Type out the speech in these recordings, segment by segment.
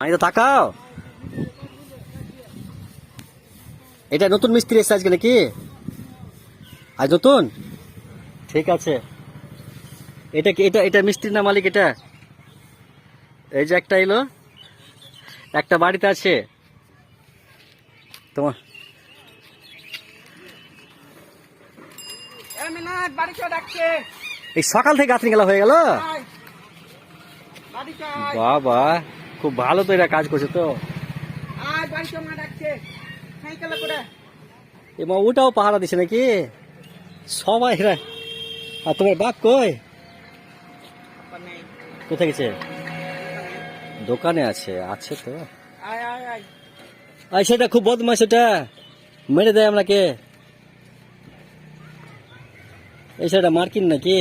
আমি তো তাকাও, এটা নতুন মিস্ত্রি এসেছে আজকে নাকি? আজ নতুন, ঠিক আছে। এটা কি এটা এটা মিস্ত্রির না মালিক? এটা এই যে একটা এলো, একটা বাড়িতে আছে তোমার। এই সকাল থেকে গাছ গেলা হয়ে গেল। বাবা খুব ভালো তো, এরা কাজ করছে তো। এবার ওটাও পাহারা দিছে নাকি সবাই এরা? আর তোমার বাপ কই? কোথায় গেছে? দোকানে আছে। আছে তো, সেটা খুব বদমাশ, সেটা মেরে দেয় আপনাকে। এই সেটা মার্কিন নাকি?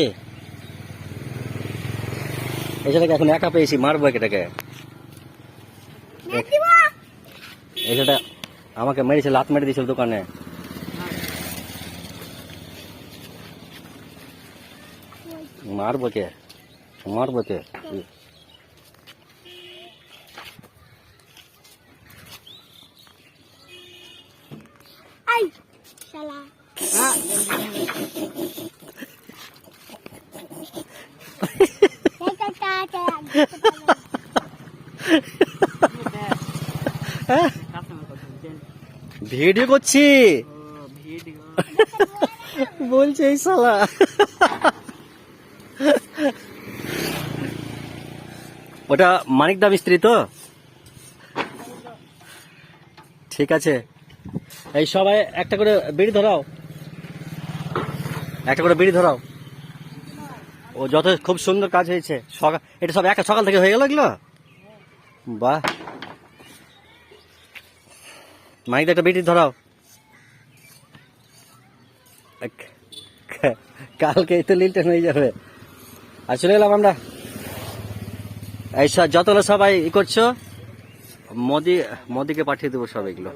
এই সেটাকে এখন একা পেয়েছি, মারবো এটাকে। এই সেটা আমাকে মেরেছে, লাত মেরে দিয়েছিল দোকানে। মারবো কে, মারবো কে? ভিডিও করছি বলছে এই শালা। ওটা মানিকদা মিস্ত্রি তো, ঠিক আছে। এই সবাই একটা করে বিড়ি ধরাও, একটা করে বিড়ি ধরাও। ও যত খুব সুন্দর কাজ হয়েছে। এটা সব একা সকাল থেকে হয়ে গেল এগুলো। বাহ, মানিকদা একটা বিড়ি ধরাও। কালকে তো লিলটেন হয়ে যাবে। আর চলে গেলাম আমরা। এই যতগুলো সবাই ই করছো, মোদিকে পাঠিয়ে দেবো সব এগুলো।